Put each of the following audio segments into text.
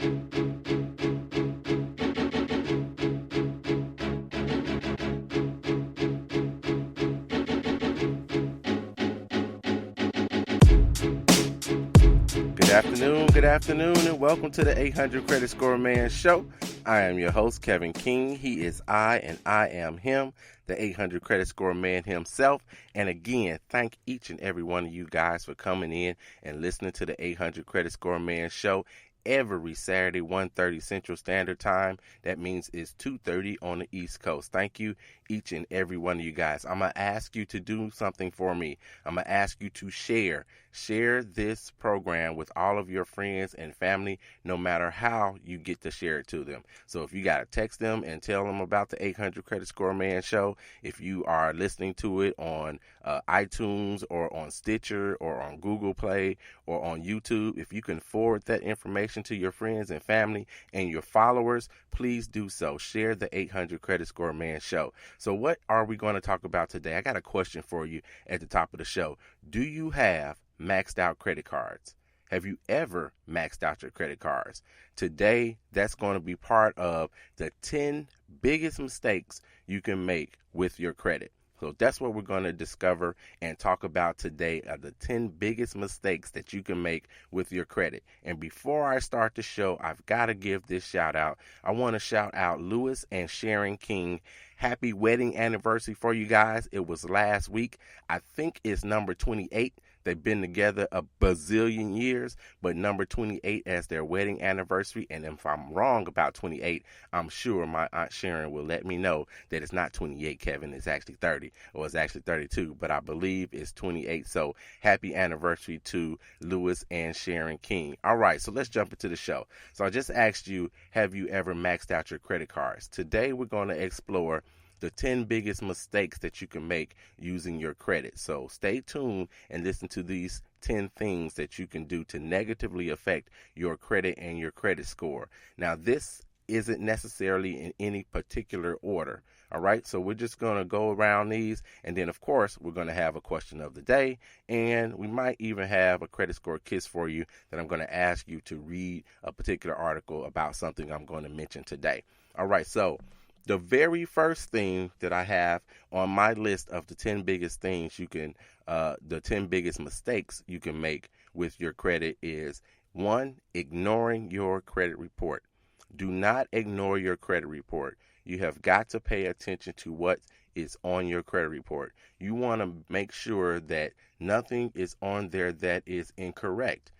Good afternoon, and welcome to the 800 Credit Score Man Show. I am your host, Kevin King. He is I, and I am him, the 800 Credit Score Man himself. And again, thank each and every one of you guys for coming in and listening to the 800 Credit Score Man Show every Saturday, 1:30 Central Standard Time. That means it's 2:30 on the East Coast. Thank you, each and every one of you guys. I'm going to ask you to do something for me. I'm going to ask you to share this program with all of your friends and family, no matter how you get to share it to them. So if you got to text them and tell them about the 800 Credit Score Man Show, if you are listening to it on iTunes or on Stitcher or on Google Play or on YouTube, if you can forward that information to your friends and family and your followers, please do so. Share the 800 Credit Score Man Show. So what are we going to talk about today? I got a question for you at the top of the show. Do you have maxed out credit cards? Have you ever maxed out your credit cards? Today, that's going to be part of the 10 biggest mistakes you can make with your credit. So that's what we're going to discover and talk about today, are the 10 biggest mistakes that you can make with your credit. And before I start the show, I've got to give this shout out. I want to shout out Lewis and Sharon King. Happy wedding anniversary for you guys. It was last week. I think it's number 28. They've been together a bazillion years, but number 28 as their wedding anniversary. And if I'm wrong about 28, I'm sure my Aunt Sharon will let me know that it's not 28, Kevin. It's actually 30, or it's actually 32, but I believe it's 28. So happy anniversary to Lewis and Sharon King. All right, so let's jump into the show. So I just asked you, have you ever maxed out your credit cards? Today we're going to explore the 10 biggest mistakes that you can make using your credit. So stay tuned and listen to these 10 things that you can do to negatively affect your credit and your credit score. Now, this isn't necessarily in any particular order. All right, so we're just going to go around these, and then, of course, we're going to have a question of the day, and we might even have a credit score quiz for you that I'm going to ask you to read a particular article about something I'm going to mention today. All right, so the very first thing that I have on my list of the 10 biggest things the 10 biggest mistakes you can make with your credit is 1, ignoring your credit report. Do not ignore your credit report. You have got to pay attention to what is on your credit report. You want to make sure that nothing is on there that is incorrect.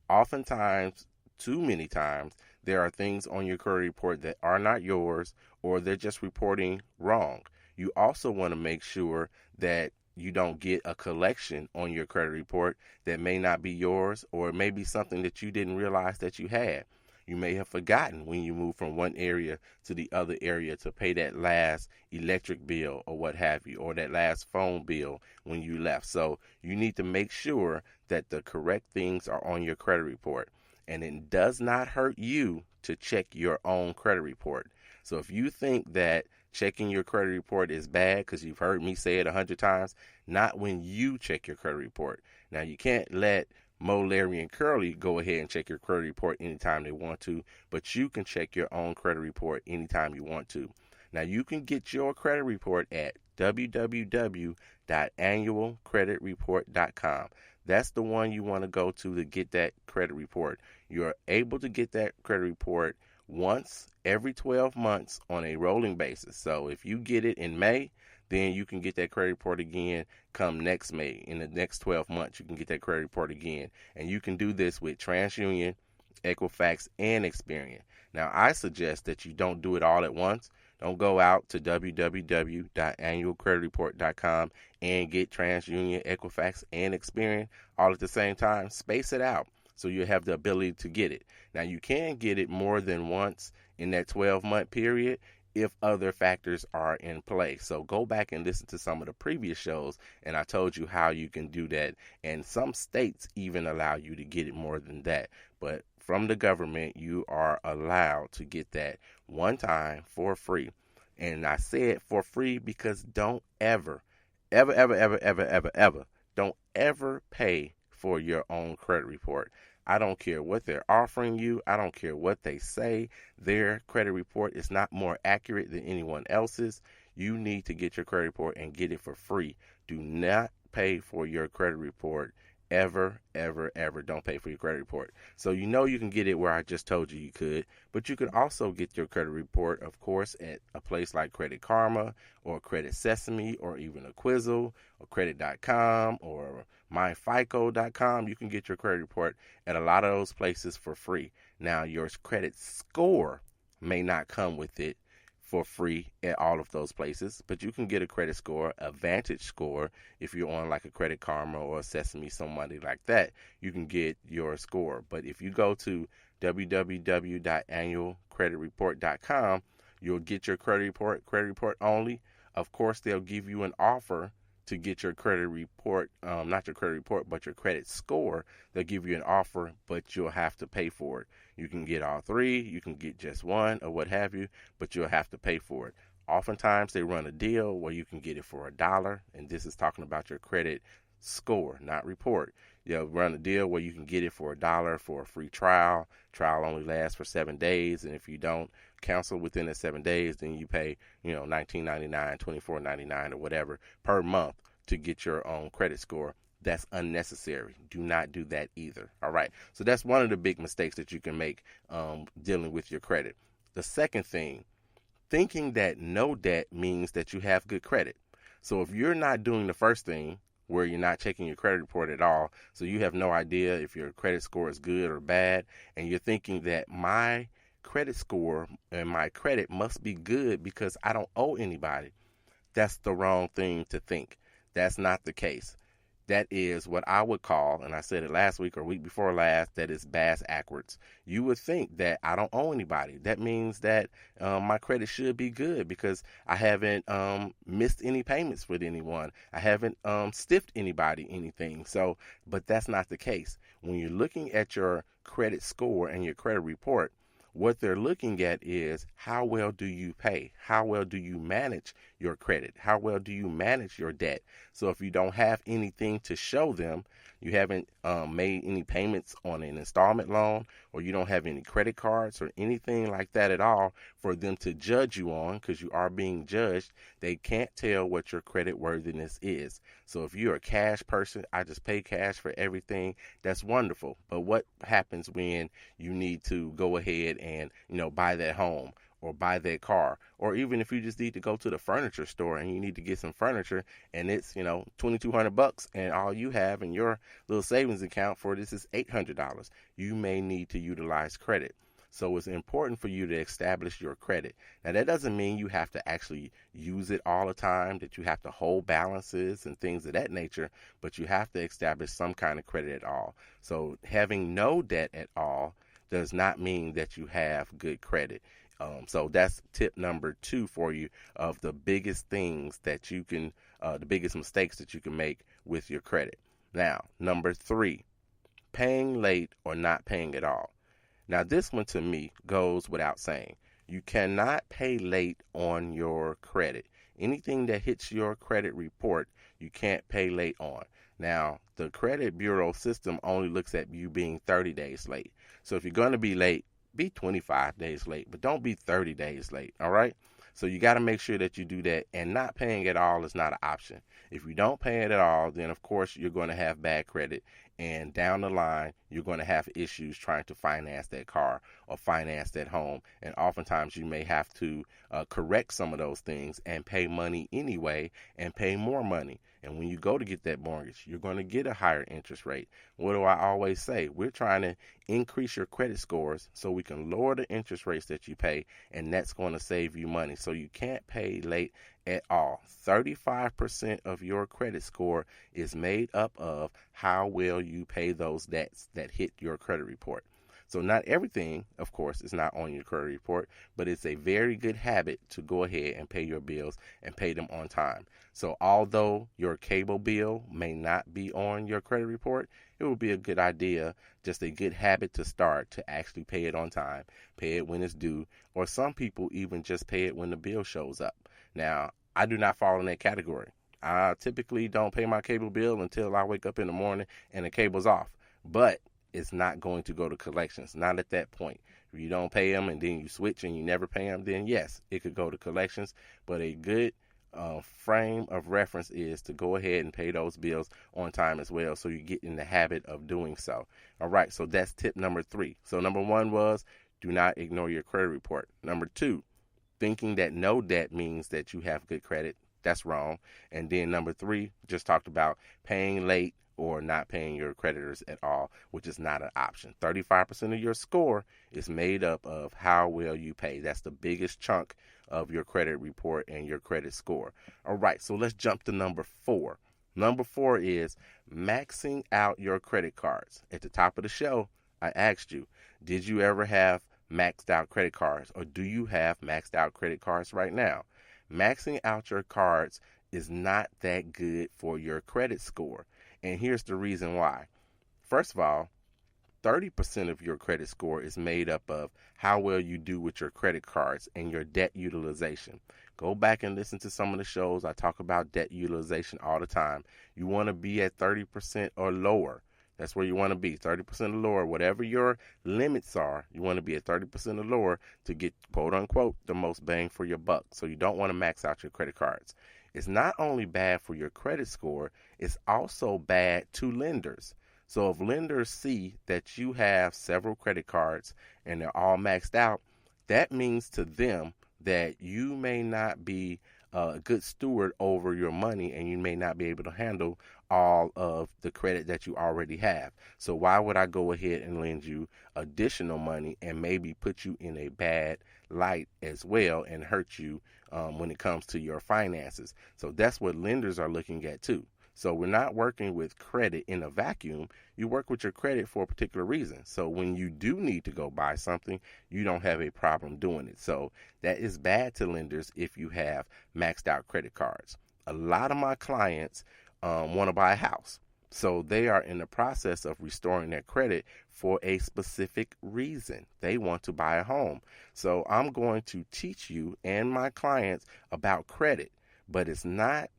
Oftentimes, too many times, there are things on your credit report that are not yours, or they're just reporting wrong. You also want to make sure that you don't get a collection on your credit report that may not be yours, or it may be something that you didn't realize that you had. You may have forgotten when you moved from one area to the other area to pay that last electric bill or what have you, or that last phone bill when you left. So you need to make sure that the correct things are on your credit report. And it does not hurt you to check your own credit report. So if you think that checking your credit report is bad, because you've heard me say it 100 times, not when you check your credit report. Now, you can't let Mo, Larry, and Curly go ahead and check your credit report anytime they want to, but you can check your own credit report anytime you want to. Now, you can get your credit report at www.annualcreditreport.com. That's the one you want to go to get that credit report. You're able to get that credit report once every 12 months on a rolling basis. So if you get it in May, then you can get that credit report again come next May. In the next 12 months, you can get that credit report again. And you can do this with TransUnion, Equifax, and Experian. Now, I suggest that you don't do it all at once. Don't go out to www.annualcreditreport.com and get TransUnion, Equifax, and Experian all at the same time. Space it out so you have the ability to get it. Now, you can get it more than once in that 12-month period if other factors are in play. So go back and listen to some of the previous shows, and I told you how you can do that. And some states even allow you to get it more than that. But from the government, you are allowed to get that one time for free. And I said for free because don't ever don't ever pay for your own credit report. I don't care what they're offering you. I don't care what they say. Their credit report is not more accurate than anyone else's. You need to get your credit report and get it for free. Do not pay for your credit report ever, ever, ever. Don't pay for your credit report. So you can get it where I just told you could, but you could also get your credit report, of course, at a place like Credit Karma or Credit Sesame or even a Quizzle or Credit.com or MyFICO.com. You can get your credit report at a lot of those places for free. Now, your credit score may not come with it for free at all of those places, but you can get a credit score, a Vantage score, if you're on like a Credit Karma or a Sesame, somebody like that, you can get your score. But if you go to www.annualcreditreport.com, you'll get your credit report only. Of course, they'll give you an offer to get your credit report, not your credit report, but your credit score. They'll give you an offer, but you'll have to pay for it. You can get all three, you can get just one, or what have you, but you'll have to pay for it. Oftentimes, they run a deal where you can get it for $1, and this is talking about your credit score, not report. They'll run a deal where you can get it for $1 for a free trial. Trial only lasts for 7 days, and if you don't cancel within the 7 days, then you pay, $19.99, $24.99, or whatever per month to get your own credit score. That's unnecessary. Do not do that either. All right. So that's one of the big mistakes that you can make dealing with your credit. The second thing, thinking that no debt means that you have good credit. So if you're not doing the first thing, where you're not checking your credit report at all, so you have no idea if your credit score is good or bad, and you're thinking that my credit score and my credit must be good because I don't owe anybody, that's the wrong thing to think. That's not the case. That is what I would call, and I said it last week or week before last, that is bass backwards. You would think that I don't owe anybody. That means that my credit should be good because I haven't missed any payments with anyone. I haven't stiffed anybody, anything. So, but that's not the case. When you're looking at your credit score and your credit report, what they're looking at is how well do you pay? How well do you manage your credit? How well do you manage your debt? So if you don't have anything to show them, you haven't made any payments on an installment loan, or you don't have any credit cards or anything like that at all for them to judge you on, because you are being judged, they can't tell what your credit worthiness is. So if you're a cash person, I just pay cash for everything, that's wonderful. But what happens when you need to go ahead and, buy that home or buy that car, or even if you just need to go to the furniture store and you need to get some furniture and it's, $2,200 and all you have in your little savings account for this is $800. You may need to utilize credit. So it's important for you to establish your credit. Now, that doesn't mean you have to actually use it all the time, that you have to hold balances and things of that nature, but you have to establish some kind of credit at all. So having no debt at all does not mean that you have good credit. So that's tip number 2 for you of the biggest things that you can, the biggest mistakes that you can make with your credit. Now, number 3, paying late or not paying at all. Now, this one to me goes without saying. You cannot pay late on your credit. Anything that hits your credit report, you can't pay late on. Now, the credit bureau system only looks at you being 30 days late. So if you're going to be late, be 25 days late, but don't be 30 days late, all right? So you got to make sure that you do that, and not paying at all is not an option. If you don't pay it at all, then of course you're going to have bad credit, and down the line you're going to have issues trying to finance that car or finance that home, and oftentimes you may have to correct some of those things and pay money anyway and pay more money. And when you go to get that mortgage, you're going to get a higher interest rate. What do I always say? We're trying to increase your credit scores so we can lower the interest rates that you pay, and that's going to save you money. So you can't pay late at all. 35% of your credit score is made up of how well you pay those debts that hit your credit report. So not everything, of course, is not on your credit report, but it's a very good habit to go ahead and pay your bills and pay them on time. So although your cable bill may not be on your credit report, it would be a good idea, just a good habit to start, to actually pay it on time, pay it when it's due, or some people even just pay it when the bill shows up. Now, I do not fall in that category. I typically don't pay my cable bill until I wake up in the morning and the cable's off. But it's not going to go to collections. Not at that point. If you don't pay them and then you switch and you never pay them, then yes, it could go to collections. But a good frame of reference is to go ahead and pay those bills on time as well, so you get in the habit of doing so. All right, so that's tip number 3. So number 1 was do not ignore your credit report. Number 2, thinking that no debt means that you have good credit. That's wrong. And then number 3, just talked about paying late or not paying your creditors at all, which is not an option. 35% of your score is made up of how well you pay. That's the biggest chunk of your credit report and your credit score. All right, so let's jump to number 4. Number 4 is maxing out your credit cards. At the top of the show, I asked you, did you ever have maxed out credit cards, or do you have maxed out credit cards right now? Maxing out your cards is not that good for your credit score. And here's the reason why. First of all, 30% of your credit score is made up of how well you do with your credit cards and your debt utilization. Go back and listen to some of the shows. I talk about debt utilization all the time. You want to be at 30% or lower. That's where you want to be, 30% or lower. Whatever your limits are, you want to be at 30% or lower to get, quote unquote, the most bang for your buck. So you don't want to max out your credit cards. It's not only bad for your credit score, it's also bad to lenders. So if lenders see that you have several credit cards and they're all maxed out, that means to them that you may not be a good steward over your money, and you may not be able to handle all of the credit that you already have. So why would I go ahead and lend you additional money and maybe put you in a bad light as well and hurt you when it comes to your finances? So that's what lenders are looking at too. So we're not working with credit in a vacuum. You work with your credit for a particular reason. So when you do need to go buy something, you don't have a problem doing it. So that is bad to lenders if you have maxed out credit cards. A lot of my clients want to buy a house. So they are in the process of restoring their credit for a specific reason. They want to buy a home. So I'm going to teach you and my clients about credit, but it's not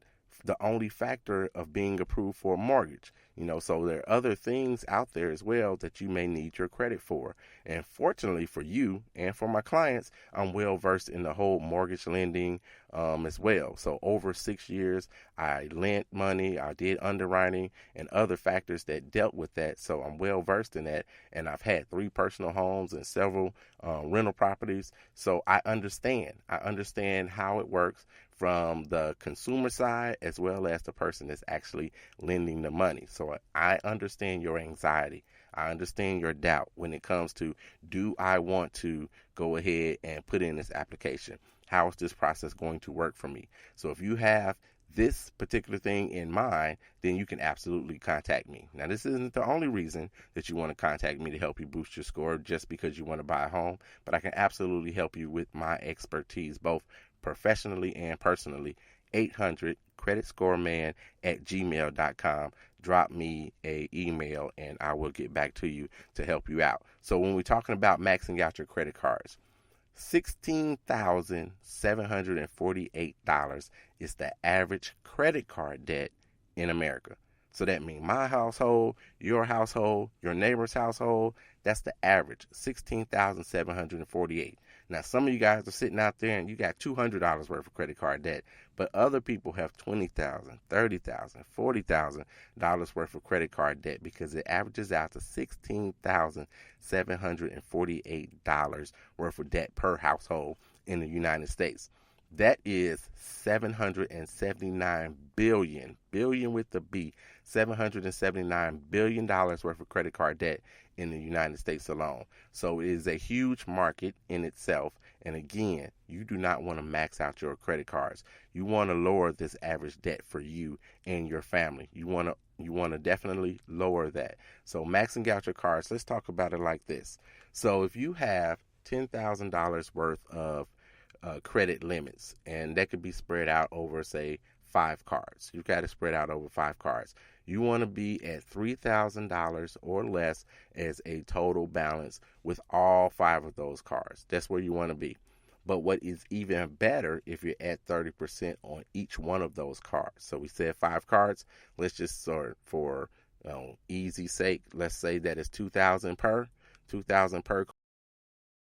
the only factor of being approved for a mortgage. So there are other things out there as well that you may need your credit for. And fortunately for you and for my clients, I'm well versed in the whole mortgage lending as well. So over 6 years, I lent money, I did underwriting and other factors that dealt with that. So I'm well versed in that. And I've had 3 personal homes and several rental properties. So I understand how it works from the consumer side as well as the person that's actually lending the money. So I understand your anxiety. I understand your doubt when it comes to, do I want to go ahead and put in this application? How is this process going to work for me? So if you have this particular thing in mind, then you can absolutely contact me. Now, this isn't the only reason that you want to contact me to help you boost your score just because you want to buy a home, but I can absolutely help you with my expertise, both professionally and personally. 800 creditscoreman at gmail.com. Drop me a email and I will get back to you to help you out. So when we're talking about maxing out your credit cards, $16,748 is the average credit card debt in America. So that means my household, your neighbor's household, that's the average, $16,748. Now, some of you guys are sitting out there and you got $200 worth of credit card debt, but other people have $20,000, $30,000, $40,000 worth of credit card debt because it averages out to $16,748 worth of debt per household in the United States. That is $779 billion with the B, $779 billion worth of credit card debt in the United States alone. So it is a huge market in itself. And again, you do not want to max out your credit cards. You want to lower this average debt for you and your family. You want to definitely lower that. So maxing out your cards, let's talk about it like this. So if you have $10,000 worth of credit limits, and that could be spread out over, say, 5 cards. You've got to spread out over 5 cards. You want to be at $3,000 or less as a total balance with all 5 of those cards. That's where you want to be. But what is even better if you're at 30% on each one of those cards. So we said 5 cards. Let's just sort for Easy sake, let's say that it's 2,000 per. 2,000 per